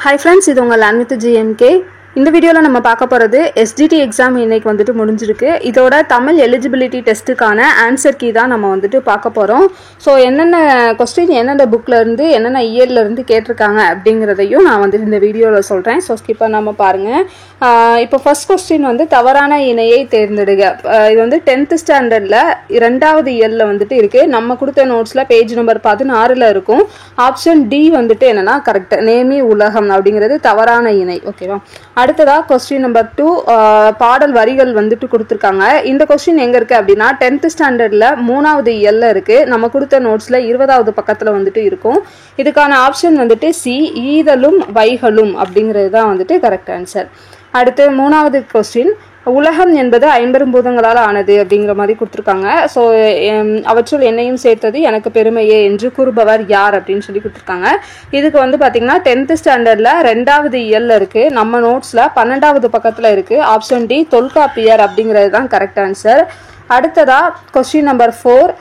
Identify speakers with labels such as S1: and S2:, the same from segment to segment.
S1: Hi friends, இது உங்க Learn with GMK. இந்த வீடியோல நம்ம பார்க்க போறது SGT எக்ஸாம் இன்னைக்கு வந்துட்டு முடிஞ்சிருக்கு. இதோட தமிழ் எலிஜிபிலிட்டி டெஸ்ட்டுக்கான ஆன்சர் கீ தான் நம்ம வந்துட்டு பார்க்க போறோம். ஸோ என்னென்ன கொஸ்டின் எந்தெந்த புக்ல இருந்து என்னென்ன இயர்ல இருந்து கேட்டிருக்காங்க அப்படிங்கிறதையும் நான் வந்து இந்த வீடியோவில் சொல்றேன். ஸோ ஸ்கிப் பண்ணாம பாருங்க. இப்போ ஃபர்ஸ்ட் கொஸ்டின் வந்து தவறான இணையை தேர்ந்தெடுங்க. இது வந்து 10th ஸ்டாண்டர்ட்ல 2வது இயர்ல வந்துட்டு இருக்கு. நம்ம கொடுத்த நோட்ஸ்ல பேஜ் நம்பர் 16ல இருக்கும். ஆப்ஷன் டி வந்துட்டு என்னன்னா கரெக்ட், நேமி உலகம் அப்படிங்கிறது தவறான இணை. ஓகேவா? அடுத்ததா கொஸ்டின் நம்பர் 2, பாடல் வரிகள் வந்துட்டு கொடுத்துருக்காங்க. இந்த கொஸ்டின் எங்க இருக்கு அப்படின்னா 10th ஸ்டாண்டர்ட்ல 3வது இயர்ல இருக்கு. நம்ம கொடுத்த நோட்ஸ்ல 20வது பக்கத்துல வந்துட்டு இருக்கும். இதுக்கான ஆப்ஷன் வந்துட்டு சி, ஈதலும் வைகளும் அப்படிங்கிறது தான் வந்துட்டு கரெக்ட் ஆன்சர். அடுத்து 3வது கொஸ்டின், உலகம் என்பது 50 பூதங்களால் ஆனது அப்படிங்கிற மாதிரி கொடுத்துருக்காங்க. ஸோ அவற்றுள் என்னையும் சேர்த்தது எனக்கு பெருமையே என்று கூறுபவர் யார் அப்படின்னு சொல்லி கொடுத்துருக்காங்க. இதுக்கு வந்து பார்த்தீங்கன்னா 10th ஸ்டாண்டர்டில் 2வது இயர்ல இருக்கு. நம்ம நோட்ஸில் 12வது பக்கத்தில் இருக்கு. ஆப்ஷன் டி தொல்காப்பியர் அப்படிங்கிறது தான் கரெக்ட் ஆன்சர். அடுத்ததா கொஸ்டின் நம்பர் 4,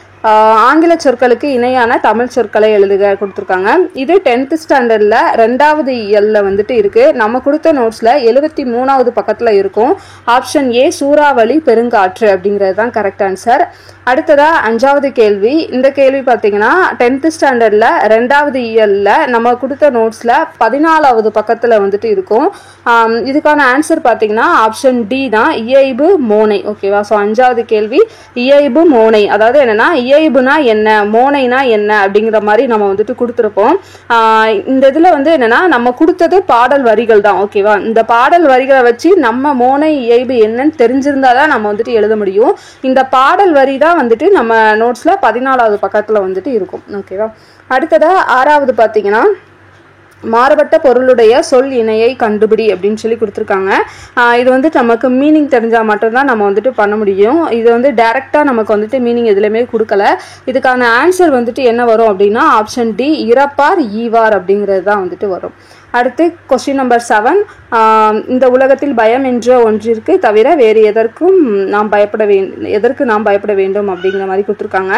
S1: ஆங்கில சொற்களுக்கு இணையான தமிழ் சொற்களை எழுதுக கொடுத்துருக்காங்க. இது 10th ஸ்டாண்டர்டில் 2வது இயர்ல வந்துட்டு இருக்கு. நம்ம கொடுத்த நோட்ஸில் 73வது பக்கத்தில் இருக்கும். ஆப்ஷன் ஏ சூறாவளி பெருங்காற்று அப்படிங்கிறது தான் கரெக்ட் ஆன்சர். அடுத்ததா 5வது கேள்வி. இந்த கேள்வி பார்த்தீங்கன்னா 10th ஸ்டாண்டர்டில் 2வது இயர்ல நம்ம கொடுத்த நோட்ஸில் 14வது பக்கத்தில் வந்துட்டு இருக்கும். இதுக்கான ஆன்சர் பார்த்தீங்கன்னா ஆப்ஷன் டி தான், இயைபு மோனை. ஓகேவா? ஸோ 5வது கேள்வி இயைபு மோனை, அதாவது என்னன்னா இயைபுனா என்ன, மோனைனா என்ன அப்படிங்கிற மாதிரி நம்ம வந்துட்டு கொடுத்துருப்போம். இந்த இதில் வந்து என்னன்னா நம்ம கொடுத்தது பாடல் வரிகள் தான். ஓகேவா? இந்த பாடல் வரிகளை வச்சு நம்ம மோனை இயைபு என்னன்னு தெரிஞ்சிருந்தாதான் நம்ம வந்துட்டு எழுத முடியும். இந்த பாடல் வரி தான் வந்துட்டு நம்ம நோட்ஸ்ல 14வது பக்கத்துல வந்துட்டு இருக்கும். ஓகேவா? அடுத்ததா 6வது பார்த்தீங்கன்னா மாறுபட்ட பொருளுடைய சொல் இணையை கண்டுபிடி அப்படின்னு சொல்லி கொடுத்துருக்காங்க. இது வந்து நமக்கு மீனிங் தெரிஞ்சால் மட்டும்தான் நம்ம வந்துட்டு பண்ண முடியும். இது வந்து டைரெக்டாக நமக்கு வந்துட்டு மீனிங் எதுலையுமே கொடுக்கல. இதுக்கான ஆன்சர் வந்துட்டு என்ன வரும் அப்படின்னா ஆப்ஷன் டி இறப்பார் ஈவார் அப்படிங்கிறது தான் வந்துட்டு வரும். அடுத்து கொஸ்டின் நம்பர் 7, இந்த உலகத்தில் பயம் என்ற ஒன்றிற்கு தவிர வேறு எதற்கு நாம் பயப்பட வேண்டும் அப்படிங்கிற மாதிரி கொடுத்துருக்காங்க.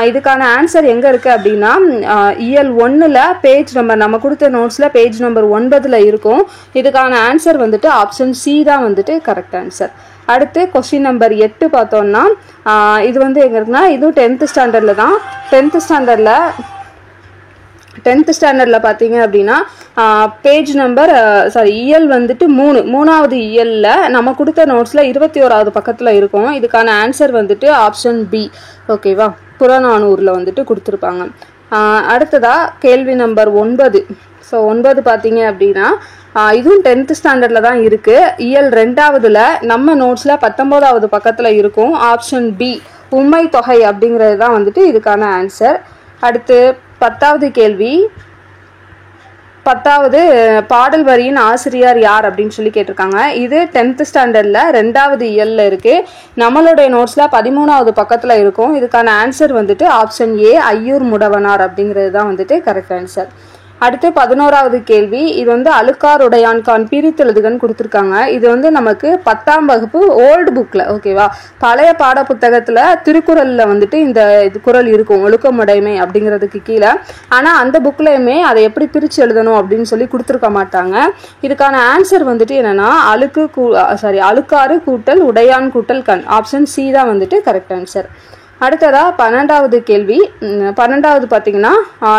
S1: இதுக்கான ஆன்சர் எங்கே இருக்குது அப்படின்னா இயல் 1ல் பேஜ் நம்பர் நம்ம கொடுத்த நோட்ஸில் பேஜ் நம்பர் 9ல் இருக்கும். இதுக்கான ஆன்சர் வந்துட்டு ஆப்ஷன் சி தான் வந்துட்டு கரெக்ட் ஆன்சர். அடுத்து கொஸ்டின் நம்பர் 8 பார்த்தோம்னா இது வந்து எங்கே இருக்குன்னா இதுவும் 10th ஸ்டாண்டர்டில் தான். 10th ஸ்டாண்டர்டில் பார்த்தீங்க அப்படின்னா பேஜ் நம்பர் இயல் வந்துட்டு 3வது இயலில் நம்ம கொடுத்த நோட்ஸில் 21வது பக்கத்தில் இருக்கும். இதுக்கான ஆன்சர் வந்துட்டு ஆப்ஷன் பி. ஓகேவா? புறநானூரில் வந்துட்டு கொடுத்துருப்பாங்க. அடுத்ததா கேள்வி நம்பர் 9. ஸோ 9 பார்த்தீங்க அப்படின்னா இதுவும் 10th ஸ்டாண்டர்டில் தான் இருக்குது. இயல் 2வதுல நம்ம நோட்ஸில் 19வது பக்கத்தில் இருக்கும். ஆப்ஷன் பி உண்மை தொகை அப்படிங்கிறது தான் வந்துட்டு இதுக்கான ஆன்சர். அடுத்து 10வது கேள்வி. 10வது பாடல் வரியின் ஆசிரியர் யார் அப்படின்னு சொல்லி கேட்டிருக்காங்க. இது 10th ஸ்டாண்டர்டில் 2வது இயல்ல இருக்கு. நம்மளுடைய நோட்ஸில் 13வது பக்கத்தில் இருக்கும். இதுக்கான ஆன்சர் வந்துட்டு ஆப்ஷன் ஏ ஐயூர் முடவனார் அப்படிங்கிறது தான் வந்துட்டு கரெக்ட் ஆன்சர். அடுத்து 11வது கேள்வி. இது வந்து அழுக்கார் உடையான்கான் பிரித்தெழுதுகன்னு கொடுத்துருக்காங்க. இது வந்து நமக்கு 10ஆம் வகுப்பு ஓல்டு புக்கில், ஓகேவா, பழைய பாட புத்தகத்தில் திருக்குறளில் வந்துட்டு இந்த குறள் இருக்கும், ஒழுக்கமுடைமை அப்படிங்கிறதுக்கு கீழே. ஆனால் அந்த புக்லையுமே அதை எப்படி பிரித்து எழுதணும் அப்படின்னு சொல்லி கொடுத்துருக்க மாட்டாங்க. இதுக்கான ஆன்சர் வந்துட்டு என்னன்னா அழுக்காறு கூட்டல் உடையான் கூட்டல் கண், ஆப்ஷன் சி தான் வந்துட்டு கரெக்ட் ஆன்சர். அடுத்ததா 12வது கேள்வி. 12வது பார்த்தீங்கன்னா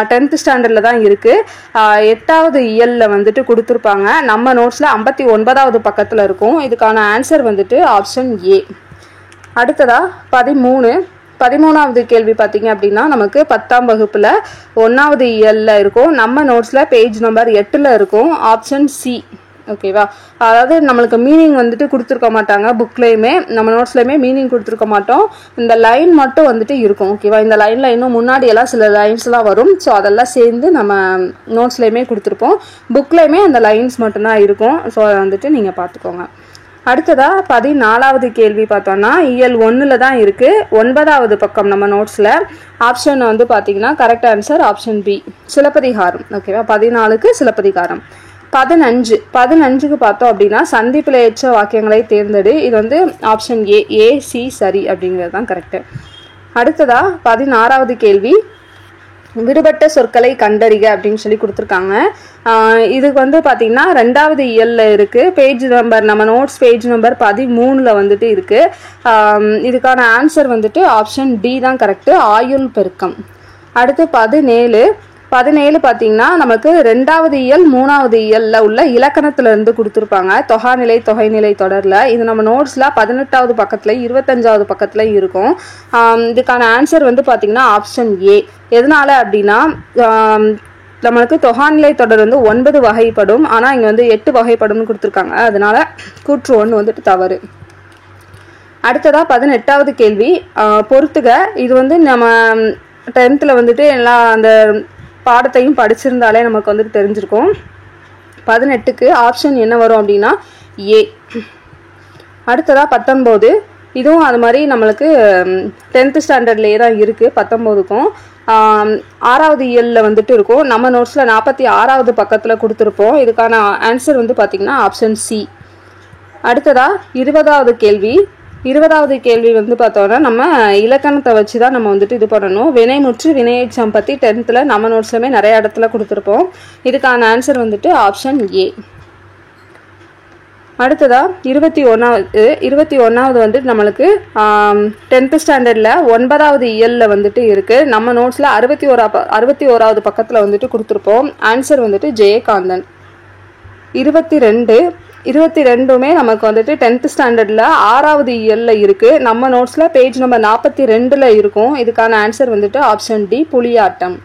S1: 10th ஸ்டாண்டர்டில் தான் இருக்குது. 8வது இயல்ல வந்துட்டு கொடுத்துருப்பாங்க. நம்ம நோட்ஸில் 59வது பக்கத்தில் இருக்கும். இதுக்கான ஆன்சர் வந்துட்டு ஆப்ஷன் ஏ. அடுத்ததா 13வது கேள்வி பார்த்தீங்க அப்படின்னா நமக்கு 10ஆம் வகுப்பில் 1வது இயல்ல இருக்கும். நம்ம நோட்ஸில் பேஜ் நம்பர் 8ல் இருக்கும். Option C. ஓகேவா? அதாவது நம்மளுக்கு மீனிங் வந்துட்டு கொடுத்துருக்க மாட்டாங்க. புக்லேயுமே நம்ம நோட்ஸ்லையுமே மீனிங் கொடுத்துருக்க மாட்டோம். இந்த லைன் மட்டும் வந்துட்டு இருக்கும். ஓகேவா? இந்த லைனில் இன்னும் முன்னாடியெல்லாம் சில லைன்ஸ்லாம் வரும். ஸோ அதெல்லாம் சேர்ந்து நம்ம நோட்ஸ்லையுமே கொடுத்துருப்போம். புக்லேயுமே அந்த லைன்ஸ் மட்டும்தான் இருக்கும். ஸோ அதை வந்துட்டு நீங்கள் பார்த்துக்கோங்க. அடுத்ததா 14வது கேள்வி பார்த்தோம்னா இயல் 1ல் தான் இருக்குது. 9வது பக்கம் நம்ம நோட்ஸில். ஆப்ஷன் வந்து பார்த்தீங்கன்னா correct answer option B Silappathikaram. ஓகேவா? 14க்கு சிலப்பதிகாரம். 15க்கு பார்த்தோம் அப்படின்னா சந்திப்பில் ஏற்ற வாக்கியங்களை தேர்ந்தெடு. இது வந்து ஆப்ஷன் ஏ சி சரி அப்படிங்கிறது தான் கரெக்டு. அடுத்ததா 16வது கேள்வி. விடுபட்ட சொற்களை கண்டறிக அப்படின்னு சொல்லி கொடுத்துருக்காங்க. இதுக்கு வந்து பார்த்தீங்கன்னா 2வது இயல்ல இருக்குது. பேஜ் நம்பர் நம்ம நோட்ஸ் பேஜ் நம்பர் 13 வந்துட்டு இருக்குது. இதுக்கான ஆன்சர் வந்துட்டு ஆப்ஷன் டி தான் கரெக்டு, ஆயுள் பெருக்கம். அடுத்து 17 பார்த்தீங்கன்னா நமக்கு 2வது இயல் 3வது இயல்ல உள்ள இலக்கணத்திலிருந்து கொடுத்துருப்பாங்க. தொகாநிலை தொகைநிலை தொடரில் இது நம்ம நோட்ஸில் 18வது பக்கத்தில் 25வது பக்கத்தில் இருக்கும். இதுக்கான ஆன்சர் வந்து பார்த்தீங்கன்னா ஆப்ஷன் ஏ. எதனால அப்படின்னா நம்மளுக்கு தொகாநிலை தொடர் வந்து 9 வகைப்படும், ஆனால் இங்கே வந்து 8 வகைப்படும்னு கொடுத்துருக்காங்க. அதனால கூற்று 1 வந்துட்டு தவறு. அடுத்ததா 18வது கேள்வி, பொறுத்துக. இது வந்து நம்ம 10th வந்துட்டு எல்லா அந்த பாடத்தையும் படிச்சிருந்தாலே நமக்கு வந்துட்டு தெரிஞ்சிருக்கும். 18க்கு ஆப்ஷன் என்ன வரும் அப்படின்னா ஏ. அடுத்ததா 19, இதுவும் அது மாதிரி நம்மளுக்கு 10th ஸ்டாண்டர்ட்லேயே தான் இருக்குது. 19க்கும் 6வது இயலில் வந்துட்டு இருக்கும். நம்ம நோட்ஸில் 46வது பக்கத்தில் கொடுத்துருப்போம். இதுக்கான ஆன்சர் வந்து பார்த்திங்கன்னா ஆப்ஷன் சி. அடுத்ததா 20வது கேள்வி. 20வது கேள்வி வந்து பார்த்தோன்னா நம்ம இலக்கணத்தை வச்சு தான் நம்ம வந்துட்டு இது பண்ணணும். வினைமுற்று வினையெச்சம் பற்றி 10th நம்ம நோட்ஸ்லுமே நிறைய இடத்துல கொடுத்துருப்போம். இதுக்கான ஆன்சர் வந்துட்டு ஆப்ஷன் ஏ. அடுத்ததா 21வது வந்துட்டு நம்மளுக்கு 10th ஸ்டாண்டர்டில் 9வது இயலில் வந்துட்டு இருக்குது. நம்ம நோட்ஸில் 61வது பக்கத்தில் வந்துட்டு கொடுத்துருப்போம். ஆன்சர் வந்துட்டு ஜெயகாந்தன். 22மே நமக்கு வந்துட்டு 10th ஸ்டாண்டர்டில் 6வது இயலில் இருக்குது. நம்ம நோட்ஸில் பேஜ் நம்பர் 42 இருக்கும். இதுக்கான ஆன்சர் வந்துட்டு ஆப்ஷன் டி புலியாட்டம்.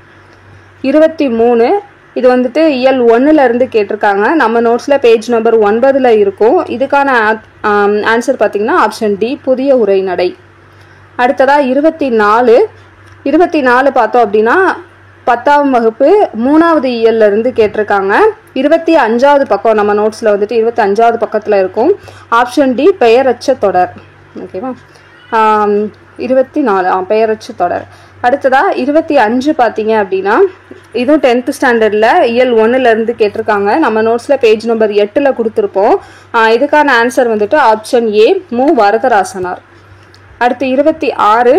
S1: 23 இது வந்துட்டு இயல் 1லேருந்து கேட்டிருக்காங்க. நம்ம நோட்ஸில் பேஜ் நம்பர் 9 இருக்கும். இதுக்கான ஆன்சர் பார்த்திங்கன்னா ஆப்ஷன் டி புதிய உரைநடை. அடுத்ததா 24 பார்த்தோம் அப்படின்னா 10ஆம் வகுப்பு 3வது இயல்லேருந்து கேட்டிருக்காங்க. 25வது பக்கம் நம்ம நோட்ஸில் வந்துட்டு 25வது பக்கத்தில் இருக்கும். ஆப்ஷன் டி பெயரச்ச தொடர். ஓகேவா, 24 பெயரச்ச தொடர். அடுத்ததா 25 பார்த்தீங்க அப்படின்னா இதுவும் 10th ஸ்டாண்டர்டில் இயல் 1லேருந்து கேட்டிருக்காங்க. நம்ம நோட்ஸில் பேஜ் நம்பர் 8 கொடுத்துருப்போம். இதுக்கான ஆன்சர் வந்துட்டு ஆப்ஷன் ஏ மு வரதராசனார். அடுத்து 26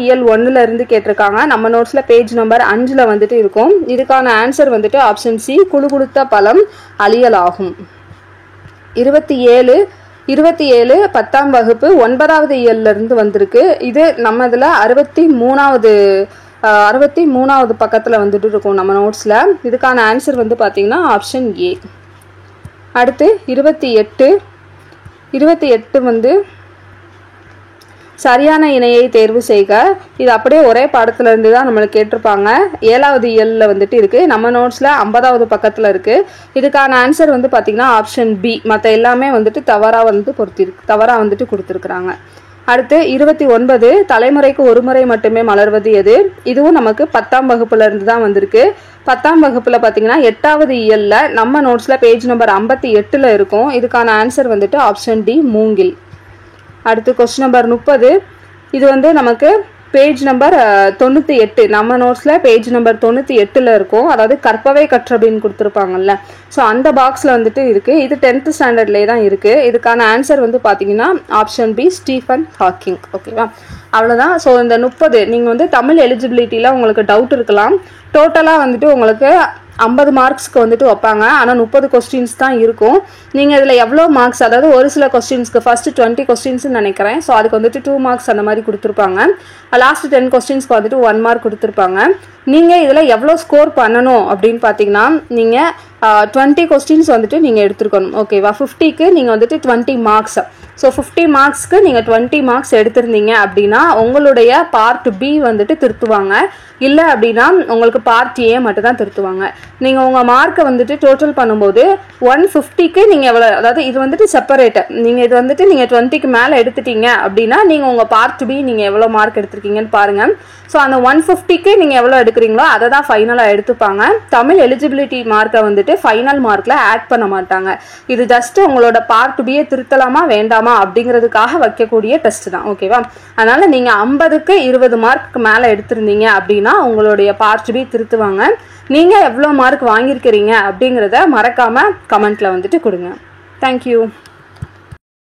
S1: இயல் 1லேருந்து கேட்டிருக்காங்க. நம்ம நோட்ஸில் பேஜ் நம்பர் 5 வந்துட்டு இருக்கும். இதுக்கான ஆன்சர் வந்துட்டு ஆப்ஷன் சி குழுகுழுத்த பழம் அழியலாகும். 27 10ஆம் வகுப்பு 9வது இயல்லேருந்து வந்திருக்கு. இது நம்ம இதில் 63வது பக்கத்தில் வந்துட்டு இருக்கும் நம்ம நோட்ஸில். இதுக்கான ஆன்சர் வந்து பார்த்திங்கன்னா ஆப்ஷன் ஏ. அடுத்து 28 வந்து சரியான இணையை தேர்வு செய்க. இது அப்படியே ஒரே பாடத்துல இருந்து தான் நம்மளுக்கு கேட்டிருப்பாங்க. 7வது இயலில் வந்துட்டு இருக்கு. நம்ம நோட்ஸ்ல 50வது பக்கத்துல இருக்கு. இதுக்கான ஆன்சர் வந்து பாத்தீங்கன்னா ஆப்ஷன் பி. மற்ற எல்லாமே வந்துட்டு தவறா வந்துட்டு கொடுத்துருக்குறாங்க. அடுத்து 29 தலைமுறைக்கு ஒரு முறை மட்டுமே மலர்வது எது? இதுவும் நமக்கு 10ஆம் வகுப்புல இருந்து தான் வந்திருக்கு. 10ஆம் வகுப்புல பாத்தீங்கன்னா 8வது இயல்ல நம்ம நோட்ஸ்ல பேஜ் நம்பர் 58 இருக்கும். இதுக்கான ஆன்சர் வந்துட்டு ஆப்ஷன் டி மூங்கில். அடுத்து கொஸ்டின் நம்பர் 30. இது வந்து நமக்கு பேஜ் நம்பர் 98 நம்ம நோட்ஸில் பேஜ் நம்பர் 98 இருக்கும். அதாவது கற்பவை கற்றபின்னு கொடுத்துருப்பாங்கல்ல, ஸோ அந்த பாக்ஸில் வந்துட்டு இருக்குது. இது 10th ஸ்டாண்டர்ட்லேயே தான் இருக்குது. இதுக்கான ஆன்சர் வந்து பார்த்தீங்கன்னா ஆப்ஷன் பி ஸ்டீஃபன் ஹாக்கிங். ஓகேவா, அவ்வளோதான். ஸோ இந்த 30 நீங்கள் வந்து தமிழ் எலிஜிபிலிட்டியில் உங்களுக்கு டவுட் இருக்கலாம். டோட்டலாக வந்துட்டு உங்களுக்கு 50 மார்க்ஸ்க்கு வந்துட்டு வைப்பாங்க. ஆனால் 30 கொஸ்டின்ஸ் தான் இருக்கும். நீங்கள் இதில் எவ்வளோ மார்க்ஸ், அதாவது ஒரு சில கொஸ்டின்ஸ்க்கு ஃபர்ஸ்ட் 20 கொஸ்டின்ஸ்னு நினைக்கிறேன். ஸோ அதுக்கு வந்துட்டு 2 மார்க்ஸ் அந்த மாதிரி கொடுத்துருப்பாங்க. லாஸ்ட் 10 கொஸ்டின்ஸ்க்கு வந்துட்டு 1 மார்க் கொடுத்துருப்பாங்க. நீங்கள் இதில் எவ்வளோ ஸ்கோர் பண்ணணும் அப்படின்னு பார்த்தீங்கன்னா நீங்கள் 20 கொஸ்டின்ஸ் வந்துட்டு நீங்கள் எடுத்துருக்கணும். ஓகேவா, 50க்கு நீங்கள் வந்துட்டு 20 மார்க்ஸ். ஸோ 50 மார்க்ஸ்க்கு நீங்கள் 20 மார்க்ஸ் எடுத்திருந்தீங்க அப்படின்னா உங்களுடைய பார்ட் பி வந்துட்டு திருத்துவாங்க. இல்லை அப்படின்னா உங்களுக்கு பார்ட் ஏ மட்டும் தான் திருத்துவாங்க. நீங்கள் உங்கள் மார்க்கை வந்துட்டு டோட்டல் பண்ணும்போது 150க்கு நீங்கள் எவ்வளோ, அதாவது இது வந்துட்டு செப்பரேட்டு. நீங்கள் இது வந்துட்டு நீங்கள் 20க்கு மேலே எடுத்துட்டீங்க அப்படின்னா நீங்கள் உங்கள் பார்ட் பி நீங்கள் எவ்வளோ மார்க் எடுத்திருக்கீங்கன்னு பாருங்கள். ஸோ அந்த 150க்கு நீங்கள் எவ்வளோ எடுக்கிறீங்களோ அதை தான் ஃபைனலாக எடுத்துப்பாங்க. தமிழ் எலிஜிபிலிட்டி மார்க்கை வந்துட்டு ஃபைனல் மார்க்கில் ஆட் பண்ண மாட்டாங்க. இது ஜஸ்ட் உங்களோட பார்ட் பியை திருத்தலாமா வேண்டாமா அப்படிங்கிறதுக்காக வைக்கக்கூடிய டெஸ்ட் தான். ஓகேவா, அதனால் நீங்கள் 50க்கு 20 மார்க்கு மேலே எடுத்திருந்தீங்க அப்படின்னா உங்களுடைய பார்ட் பி திருத்துவாங்க. நீங்கள் எவ்வளோ மார்க் வாங்கியிருக்கிறீங்க அப்படிங்கிறத மறக்காமல் கமெண்ட்டில் வந்துட்டு கொடுங்க. தேங்க்யூ.